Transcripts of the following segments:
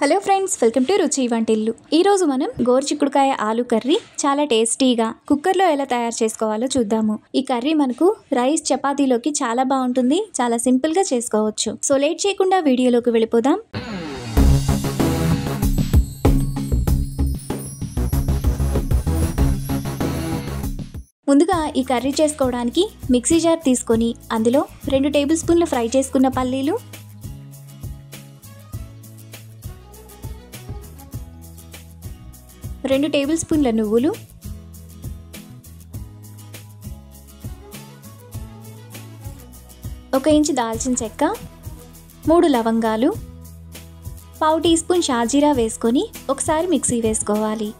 Hello friends, welcome to Ruchi Vantillu. ఈరోజు మనం గోరుచిక్కుడుకాయ ఆలు కర్రీ చాలా టేస్టీగా కుక్కర్లో ఎలా తయారు చేసుకోవాలో చూద్దాము. ఈ కర్రీ మనకు రైస్ చపాతీలోకి చాలా బాగుంటుంది, చాలా సింపుల్గా చేసుకోవచ్చు. సో లేట్ చేయకుండా వీడియోలోకి వెళ్ళిపోదాం. ముందుగా ఈ కర్రీ చేసుకోవడానికి మిక్సీ జార్ తీసుకొని అందులో 2 టేబుల్ స్పూన్లు ఫ్రై చేసుకున్న పల్లీలు, 2 టేబుల్ స్పూన్ల నువ్వులు, 1 ఇంచు దాల్చిన చెక్క, 3 లవంగాలు, 1/2 టీ స్పూన్ షాజీరా వేసుకొని ఒకసారి మిక్సీ వేసుకోవాలి.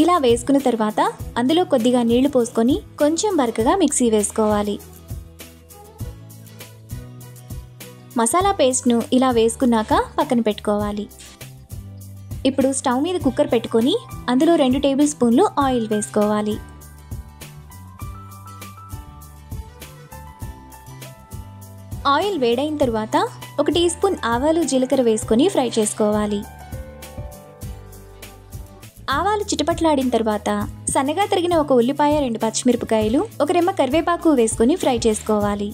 ఇలా వేసుకున్న తర్వాత అందులో కొద్దిగా నీళ్లు పోసుకొని కొంచెం బరకగా మిక్సీ వేసుకోవాలి. మసాలా పేస్ట్ను ఇలా వేసుకున్నాక పక్కన పెట్టుకోవాలి. ఇప్పుడు స్టవ్ మీద కుక్కర్ పెట్టుకొని అందులో 2 టేబుల్ స్పూన్లు ఆయిల్ వేసుకోవాలి. ఆయిల్ వేడైన తర్వాత 1 టీ స్పూన్ ఆవాలు జీలకర్ర వేసుకొని ఫ్రై చేసుకోవాలి. ఆవాలు చిటపట్లాడిన తర్వాత సన్నగా తరిగిన 1 ఉల్లిపాయ, 2 పచ్చిమిరపకాయలు, 1 రెమ్మ కరివేపాకు వేసుకొని ఫ్రై చేసుకోవాలి.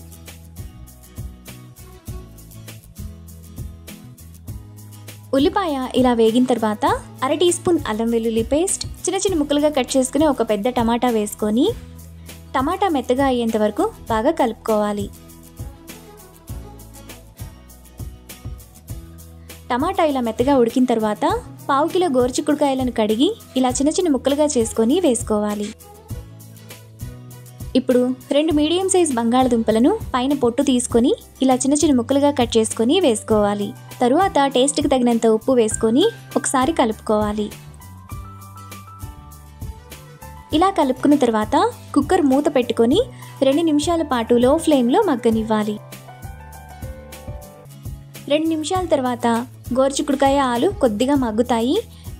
ఉల్లిపాయ ఇలా వేగిన తర్వాత 1/2 టీ స్పూన్ అల్లం వెల్లుల్లి పేస్ట్, చిన్న చిన్న ముక్కలుగా కట్ చేసుకుని 1 పెద్ద టమాటా వేసుకొని టమాటా మెత్తగా అయ్యేంత వరకు బాగా కలుపుకోవాలి. టమాటా ఇలా మెత్తగా ఉడికిన తర్వాత 1/2 కిలో గోరుచిక్కుడుకాయలను కడిగి ఇలా చిన్న చిన్న ముక్కలుగా చేసుకొని వేసుకోవాలి. ఇప్పుడు 2 మీడియం సైజ్ బంగాళదుంపలను పైన పొట్టు తీసుకొని ఇలా చిన్న చిన్న ముక్కలుగా కట్ చేసుకొని వేసుకోవాలి. తరువాత టేస్ట్కి తగినంత ఉప్పు వేసుకొని ఒకసారి కలుపుకోవాలి. ఇలా కలుపుకున్న తర్వాత కుక్కర్ మూత పెట్టుకొని 2 నిమిషాల పాటు లో ఫ్లేమ్లో మగ్గనివ్వాలి. 2 నిమిషాల తర్వాత గోరుచిక్కుడుకాయ ఆలు కొద్దిగా మగ్గుతాయి.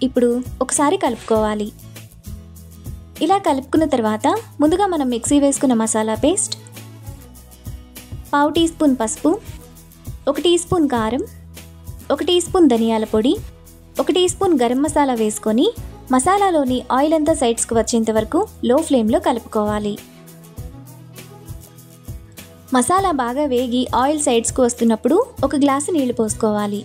ఇప్పుడు ఒకసారి కలుపుకోవాలి. ఇలా కలుపుకున్న తర్వాత ముందుగా మనం మిక్సీ వేసుకున్న మసాలా పేస్ట్, 1/2 టీ స్పూన్ పసుపు, 1 టీ స్పూన్ కారం, 1 టీ స్పూన్ ధనియాల పొడి, 1 టీ స్పూన్ గరం మసాలా వేసుకొని మసాలాలోని ఆయిల్ అంతా సైడ్స్కి వచ్చేంత వరకు లో ఫ్లేమ్లో కలుపుకోవాలి. మసాలా బాగా వేగి ఆయిల్ సైడ్స్కు వస్తున్నప్పుడు 1 గ్లాసు నీళ్లు పోసుకోవాలి.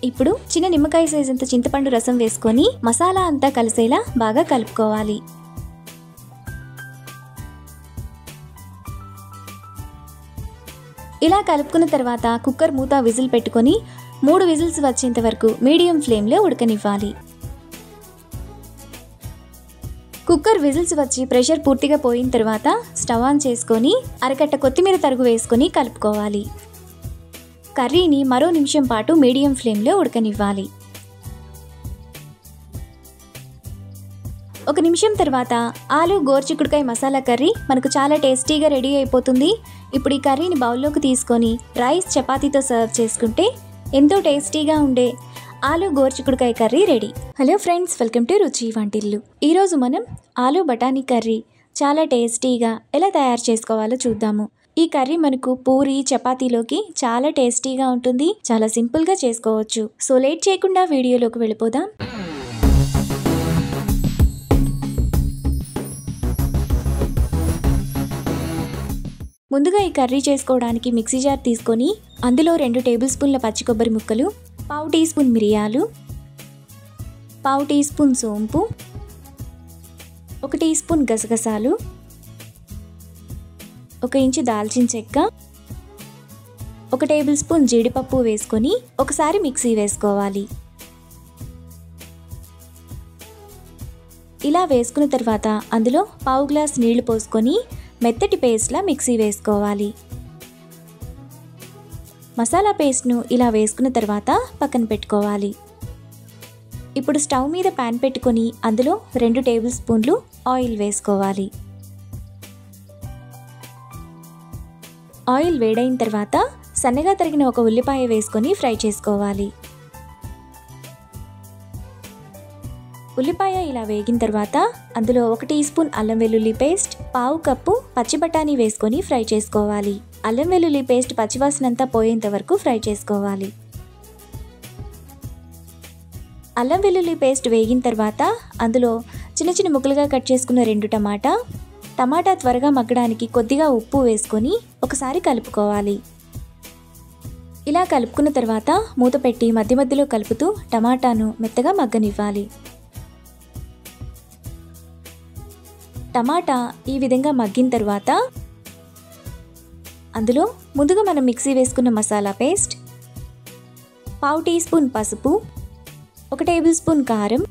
ఇప్పుడు చిన్న నిమ్మకాయ సైజంత చింతపండు రసం వేసుకొని మసాలా అంతా కలిసేలా బాగా కలుపుకోవాలి. ఇలా కలుపుకున్న తర్వాత కుక్కర్ మూత విజిల్ పెట్టుకొని 3 విజిల్స్ వచ్చేంత వరకు మీడియం ఫ్లేమ్లో ఉడకనివ్వాలి. కుక్కర్ విజిల్స్ వచ్చి ప్రెషర్ పూర్తిగా పోయిన తర్వాత స్టవ్ ఆన్ చేసుకొని అరకట్ట కొత్తిమీర తరుగు వేసుకొని కలుపుకోవాలి. కర్రీని మరో నిమిషం పాటు మీడియం ఫ్లేమ్లో ఉడకనివ్వాలి. 1 నిమిషం తర్వాత ఆలు గోరుచిక్కుడుకాయ మసాలా కర్రీ మనకు చాలా టేస్టీగా రెడీ అయిపోతుంది. ఇప్పుడు ఈ కర్రీని బౌల్లోకి తీసుకొని రైస్ చపాతీతో సర్వ్ చేసుకుంటే ఎంతో టేస్టీగా ఉండే ఆలు గోరుచిక్కుడుకాయ curry ready. Hello friends, welcome to Ruchi Vantillu. ఈరోజు మనం ఆలు బఠానీ కర్రీ చాలా టేస్టీగా ఎలా తయారు చేసుకోవాలో చూద్దాము. ఈ కర్రీ మనకు పూరి చపాతీలోకి చాలా టేస్టీగా ఉంటుంది, చాలా సింపుల్గా చేసుకోవచ్చు. సో లేట్ చేయకుండా వీడియోలోకి వెళ్ళిపోదాం. ముందుగా ఈ కర్రీ చేసుకోవడానికి మిక్సీ జార్ తీసుకొని అందులో 2 టేబుల్ స్పూన్ల పచ్చి కొబ్బరి ముక్కలు, 1/2 టీ స్పూన్ మిరియాలు, 1/2 టీ స్పూన్ సోంపు, 1 టీ స్పూన్ గసగసాలు, 1 ఇంచు దాల్చిన చెక్క, 1 టేబుల్ స్పూన్ జీడిపప్పు వేసుకొని ఒకసారి మిక్సీ వేసుకోవాలి. ఇలా వేసుకున్న తర్వాత అందులో 1/2 గ్లాస్ నీళ్లు పోసుకొని మెత్తటి పేస్ట్లా మిక్సీ వేసుకోవాలి. మసాలా పేస్ట్ను ఇలా వేసుకున్న తర్వాత పక్కన పెట్టుకోవాలి. ఇప్పుడు స్టవ్ మీద ప్యాన్ పెట్టుకొని అందులో 2 టేబుల్ స్పూన్లు ఆయిల్ వేసుకోవాలి. ఆయిల్ వేడైన తర్వాత సన్నగా తరిగిన 1 ఉల్లిపాయ వేసుకొని ఫ్రై చేసుకోవాలి. ఉల్లిపాయ ఇలా వేగిన తర్వాత అందులో 1 టీ స్పూన్ అల్లం వెల్లుల్లి పేస్ట్, 1/2 కప్పు పచ్చి బఠానీ వేసుకొని ఫ్రై చేసుకోవాలి. అల్లం వెల్లుల్లి పేస్ట్ పచ్చివాసన అంతా పోయేంత వరకు ఫ్రై చేసుకోవాలి. అల్లం వెల్లుల్లి పేస్ట్ వేగిన తర్వాత అందులో చిన్న చిన్న ముక్కలుగా కట్ చేసుకున్న 2 టమాటా త్వరగా మగ్గడానికి కొద్దిగా ఉప్పు వేసుకొని ఒకసారి కలుపుకోవాలి. ఇలా కలుపుకున్న తర్వాత మూత పెట్టి మధ్య మధ్యలో కలుపుతూ టమాటాను మెత్తగా మగ్గనివ్వాలి. టమాటా ఈ విధంగా మగ్గిన తర్వాత అందులో ముందుగా మనం మిక్సీ వేసుకున్న మసాలా పేస్ట్, 1/2 టీ స్పూన్ పసుపు, 1 టేబుల్ స్పూన్ కారం,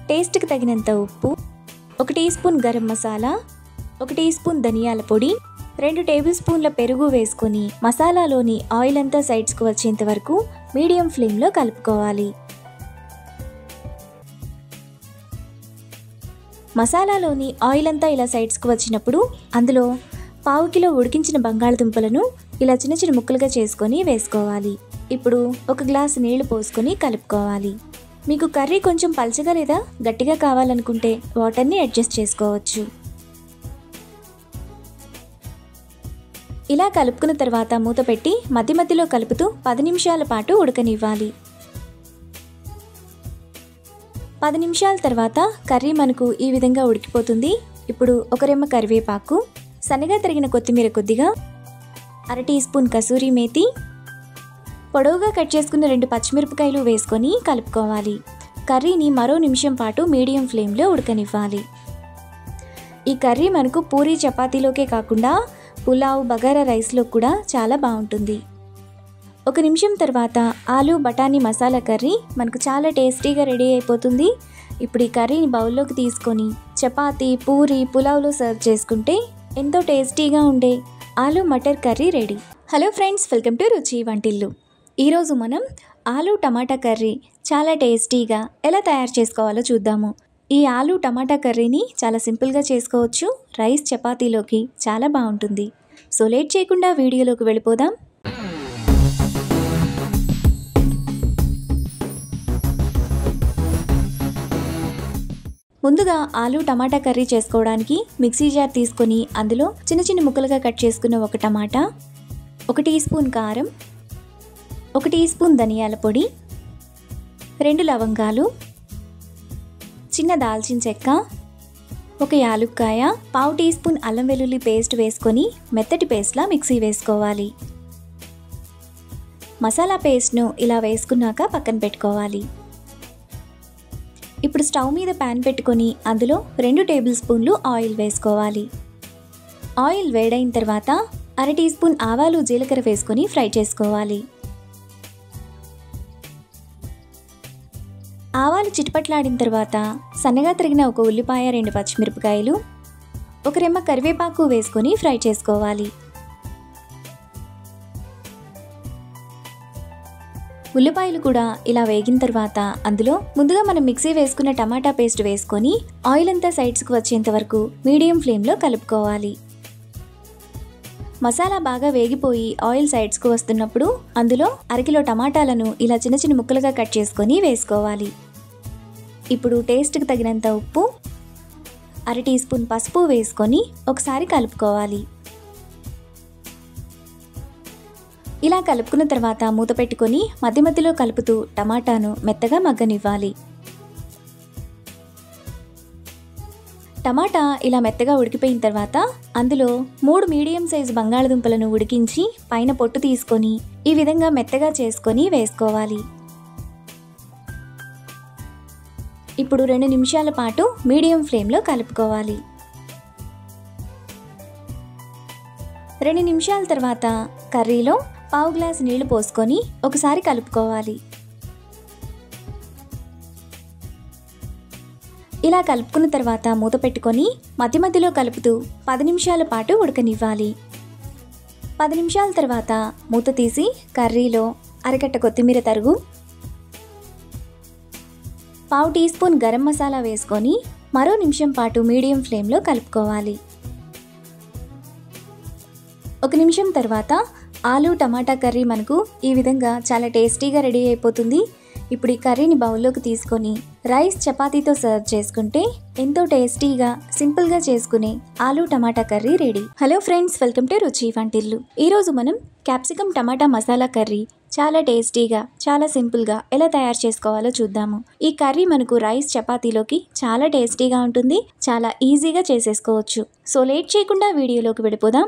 టేస్ట్కి తగినంత ఉప్పు, 1 teaspoon garam masala, 1 teaspoon ధనియాల పొడి, 2 టేబుల్ స్పూన్ల పెరుగు వేసుకొని మసాలాలోని ఆయిల్ అంతా సైడ్స్కు వచ్చేంత వరకు మీడియం ఫ్లేమ్లో కలుపుకోవాలి. మసాలాలోని ఆయిల్ అంతా ఇలా సైడ్స్కు వచ్చినప్పుడు అందులో 1/2 కిలో ఉడికించిన బంగాళదుంపలను ఇలా చిన్న చిన్న ముక్కలుగా చేసుకొని వేసుకోవాలి. ఇప్పుడు 1 గ్లాసు నీళ్లు పోసుకొని కలుపుకోవాలి. మీకు కర్రీ కొంచెం పల్చగా లేదా గట్టిగా కావాలనుకుంటే వాటర్ని అడ్జస్ట్ చేసుకోవచ్చు. ఇలా కలుపుకున్న తర్వాత మూత పెట్టి మధ్య మధ్యలో కలుపుతూ 10 నిమిషాల పాటు ఉడకనివ్వాలి. 10 నిమిషాల తర్వాత కర్రీ మనకు ఈ విధంగా ఉడికిపోతుంది. ఇప్పుడు 1 రెమ్మ కరివేపాకు, సన్నగా తరిగిన కొత్తిమీర కొద్దిగా, 1/2 టీ స్పూన్ కసూరి మేతి, పొడవుగా కట్ చేసుకున్న 2 పచ్చిమిరపకాయలు వేసుకొని కలుపుకోవాలి. కర్రీని మరో నిమిషం పాటు మీడియం ఫ్లేమ్లో ఉడకనివ్వాలి. ఈ కర్రీ మనకు పూరీ చపాతీలోకే కాకుండా పులావ్, బగారా రైస్లో కూడా చాలా బాగుంటుంది. 1 నిమిషం తర్వాత ఆలు బఠానీ మసాలా కర్రీ మనకు చాలా టేస్టీగా రెడీ అయిపోతుంది. ఇప్పుడు ఈ కర్రీని బౌల్లోకి తీసుకొని చపాతీ, పూరీ, పులావ్లో సర్వ్ చేసుకుంటే ఎంతో టేస్టీగా ఉండే ఆలు matar curry ready. Hello friends, welcome to Ruchi Vantillu. ఈరోజు మనం ఆలు టమాటా కర్రీ చాలా టేస్టీగా ఎలా తయారు చేసుకోవాలో చూద్దాము. ఈ ఆలు టమాటా కర్రీని చాలా సింపుల్గా చేసుకోవచ్చు. రైస్, చపాతీలోకి చాలా బాగుంటుంది. సో లేట్ చేయకుండా వీడియోలోకి వెళ్ళిపోదాం. ముందుగా ఆలు టమాటా కర్రీ చేసుకోవడానికి మిక్సీ జార్ తీసుకొని అందులో చిన్న చిన్న ముక్కలుగా కట్ చేసుకున్న 1 టమాటా, 1 టీ స్పూన్ కారం, 1 టీ స్పూన్ ధనియాల పొడి, 2 లవంగాలు, చిన్న దాల్చిన చెక్క, 1 యాలుక్కాయ, 1/2 టీ స్పూన్ అల్లం వెల్లుల్లి పేస్ట్ వేసుకొని మెత్తటి పేస్ట్లా మిక్సీ వేసుకోవాలి. మసాలా పేస్ట్ను ఇలా వేసుకున్నాక పక్కన పెట్టుకోవాలి. ఇప్పుడు స్టవ్ మీద ప్యాన్ పెట్టుకొని అందులో 2 టేబుల్ స్పూన్లు ఆయిల్ వేసుకోవాలి. ఆయిల్ వేడైన తర్వాత 1/2 టీ స్పూన్ ఆవాలు, జీలకర్ర వేసుకొని ఫ్రై చేసుకోవాలి. ఆవాలు చిటపట్లాడిన తర్వాత సన్నగా తరిగిన 1 ఉల్లిపాయ, 2 పచ్చిమిరపకాయలు, 1 రెమ్మ కరివేపాకు వేసుకొని ఫ్రై చేసుకోవాలి. ఉల్లిపాయలు కూడా ఇలా వేగిన తర్వాత అందులో ముందుగా మనం మిక్సీ వేసుకున్న టమాటా పేస్ట్ వేసుకొని ఆయిల్ అంతా సైడ్స్కి వచ్చేంత వరకు మీడియం ఫ్లేమ్లో కలుపుకోవాలి. మసాలా బాగా వేగిపోయి ఆయిల్ సైడ్స్కు వస్తున్నప్పుడు అందులో 1 కిలో టమాటాలను ఇలా చిన్న చిన్న ముక్కలుగా కట్ చేసుకొని వేసుకోవాలి. ఇప్పుడు టేస్ట్కి తగినంత ఉప్పు, 1/2 టీ స్పూన్ పసుపు వేసుకొని ఒకసారి కలుపుకోవాలి. ఇలా కలుపుకున్న తర్వాత మూత పెట్టుకొని మధ్య మధ్యలో కలుపుతూ టమాటాను మెత్తగా మగ్గనివ్వాలి. టమాటా ఇలా మెత్తగా ఉడికిపోయిన తర్వాత అందులో 3 మీడియం సైజు బంగాళదుంపలను ఉడికించి పైన పొట్టు తీసుకొని ఈ విధంగా మెత్తగా చేసుకొని వేసుకోవాలి. ఇప్పుడు 2 నిమిషాల పాటు మీడియం ఫ్లేమ్లో కలుపుకోవాలి. 2 నిమిషాల తర్వాత కర్రీలో 1/2 గ్లాసు నీళ్లు పోసుకొని ఒకసారి కలుపుకోవాలి. ఇలా కలుపుకున్న తర్వాత మూత పెట్టుకొని మధ్య మధ్యలో కలుపుతూ 10 నిమిషాల పాటు ఉడకనివ్వాలి. 10 నిమిషాల తర్వాత మూత తీసి కర్రీలో అరకట్ట కొత్తిమీర తరుగు, 1/2 టీ స్పూన్ గరం మసాలా వేసుకొని మరో నిమిషం పాటు మీడియం ఫ్లేమ్లో కలుపుకోవాలి. 1 నిమిషం తర్వాత ఆలు టమాటా కర్రీ మనకు ఈ విధంగా చాలా టేస్టీగా రెడీ అయిపోతుంది. ఇప్పుడు ఈ కర్రీని బౌల్లోకి తీసుకొని రైస్ చపాతీతో సర్వ్ చేసుకుంటే ఎంతో టేస్టీగా సింపుల్గా చేసుకునే ఆలు టమాటా curry ready. Hello friends, welcome to Ruchi Vantillu. ఈరోజు మనం క్యాప్సికమ్ టమాటా మసాలా కర్రీ చాలా టేస్టీగా చాలా సింపుల్గా ఎలా తయారు చేసుకోవాలో చూద్దాము. ఈ కర్రీ మనకు రైస్ చపాతీలోకి చాలా టేస్టీగా ఉంటుంది, చాలా ఈజీగా చేసేసుకోవచ్చు. సో లేట్ చేయకుండా వీడియోలోకి వెళ్ళిపోదాం.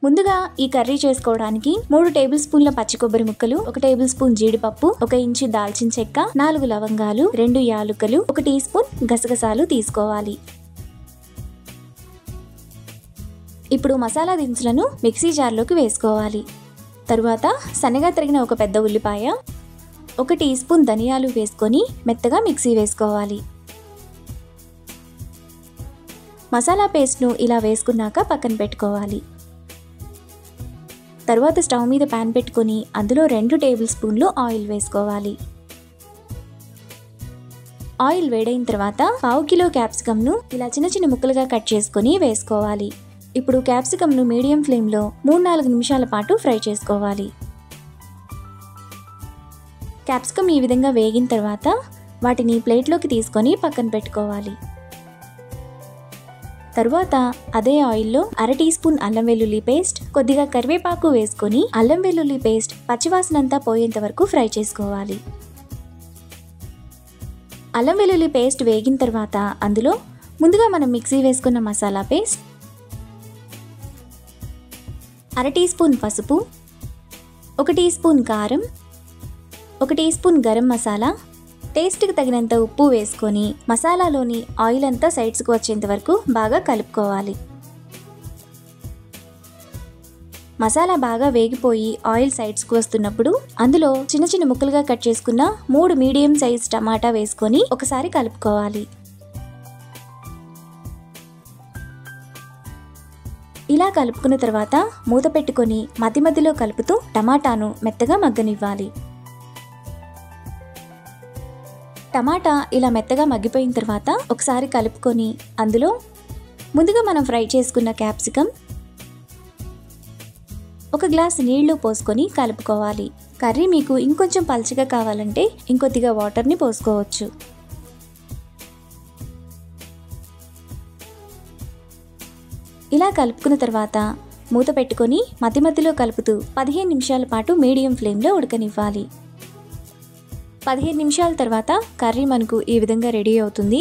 ముందుగా ఈ కర్రీ చేసుకోవడానికి 3 టేబుల్ స్పూన్ల పచ్చి కొబ్బరి ముక్కలు, 1 టేబుల్ స్పూన్ జీడిపప్పు, 1 ఇంచు దాల్చిన చెక్క, 4 లవంగాలు, 2 యాలుకలు, 1 టీ స్పూన్ గసగసాలు తీసుకోవాలి. ఇప్పుడు మసాలా దినుసులను మిక్సీ జార్లోకి వేసుకోవాలి. తరువాత సన్నగా తరిగిన 1 పెద్ద ఉల్లిపాయ, 1 టీ స్పూన్ ధనియాలు వేసుకొని మెత్తగా మిక్సీ వేసుకోవాలి. మసాలా పేస్ట్ను ఇలా వేసుకున్నాక పక్కన పెట్టుకోవాలి. తరువాత స్టవ్ మీద ప్యాన్ పెట్టుకొని అందులో 2 టేబుల్ స్పూన్లు ఆయిల్ వేసుకోవాలి. ఆయిల్ వేడైన తర్వాత 1/2 కిలో క్యాప్సికమ్ను ఇలా చిన్న చిన్న ముక్కలుగా కట్ చేసుకొని వేసుకోవాలి. ఇప్పుడు క్యాప్సికమ్ను మీడియం ఫ్లేమ్లో 3-4 నిమిషాల పాటు ఫ్రై చేసుకోవాలి. క్యాప్సికమ్ ఈ విధంగా వేగిన తర్వాత వాటిని ప్లేట్లోకి తీసుకొని పక్కన పెట్టుకోవాలి. తరువాత అదే ఆయిల్లో 1/2 టీ స్పూన్ అల్లం వెల్లుల్లి పేస్ట్, కొద్దిగా కరివేపాకు వేసుకొని అల్లం వెల్లుల్లి పేస్ట్ పచ్చివాసనంతా పోయేంత వరకు ఫ్రై చేసుకోవాలి. అల్లం వెల్లుల్లి పేస్ట్ వేగిన తర్వాత అందులో ముందుగా మనం మిక్సీ వేసుకున్న మసాలా పేస్ట్, 1/2 టీ స్పూన్ పసుపు, 1 టీ స్పూన్ కారం, 1 టీ స్పూన్ గరం మసాలా, టేస్ట్కి తగినంత ఉప్పు వేసుకొని మసాలాలోని ఆయిల్ అంతా సైడ్స్కి వచ్చేంత వరకు బాగా కలుపుకోవాలి. మసాలా బాగా వేగిపోయి ఆయిల్ సైడ్స్కి వస్తున్నప్పుడు అందులో చిన్న చిన్న ముక్కలుగా కట్ చేసుకున్న 3 మీడియం సైజ్ టమాటా వేసుకొని ఒకసారి కలుపుకోవాలి. ఇలా కలుపుకున్న తర్వాత మూత పెట్టుకొని మధ్య మధ్యలో కలుపుతూ టమాటాను మెత్తగా మగ్గనివ్వాలి. టమాటా ఇలా మెత్తగా మగ్గిపోయిన తర్వాత ఒకసారి కలుపుకొని అందులో ముందుగా మనం ఫ్రై చేసుకున్న క్యాప్సికమ్, 1 గ్లాస్ నీళ్లు పోసుకొని కలుపుకోవాలి. కర్రీ మీకు ఇంకొంచెం పల్చగా కావాలంటే ఇంకొద్దిగా వాటర్ని పోసుకోవచ్చు. ఇలా కలుపుకున్న తర్వాత మూత పెట్టుకొని మధ్య మధ్యలో కలుపుతూ 15 నిమిషాల పాటు మీడియం ఫ్లేమ్లో ఉడకనివ్వాలి. 15 నిమిషాల తర్వాత కర్రీ మనకు ఈ విధంగా రెడీ అవుతుంది.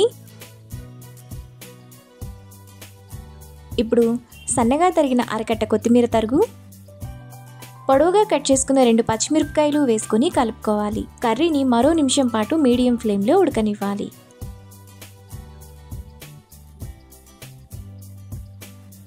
ఇప్పుడు సన్నగా తరిగిన అరకట్ట కొత్తిమీర తరుగు, పొడవుగా కట్ చేసుకున్న 2 పచ్చిమిరపకాయలు వేసుకొని కలుపుకోవాలి. కర్రీని మరో నిమిషం పాటు మీడియం ఫ్లేమ్లో ఉడకనివ్వాలి.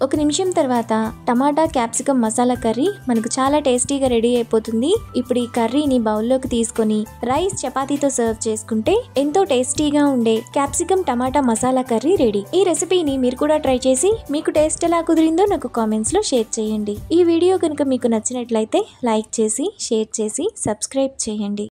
1 నిమిషం తర్వాత టమాటా క్యాప్సికమ్ మసాలా కర్రీ మనకు చాలా టేస్టీగా రెడీ అయిపోతుంది. ఇప్పుడు ఈ కర్రీని బౌల్లోకి తీసుకొని రైస్ చపాతీతో సర్వ్ చేసుకుంటే ఎంతో టేస్టీగా ఉండే క్యాప్సికమ్ టమాటా మసాలా కర్రీ రెడీ. ఈ రెసిపీని మీరు కూడా ట్రై చేసి మీకు టేస్ట్ ఎలా కుదిరిందో నాకు కామెంట్స్లో షేర్ చేయండి. ఈ వీడియో కనుక మీకు నచ్చినట్లయితే లైక్ చేసి, షేర్ చేసి, సబ్స్క్రైబ్ చేయండి.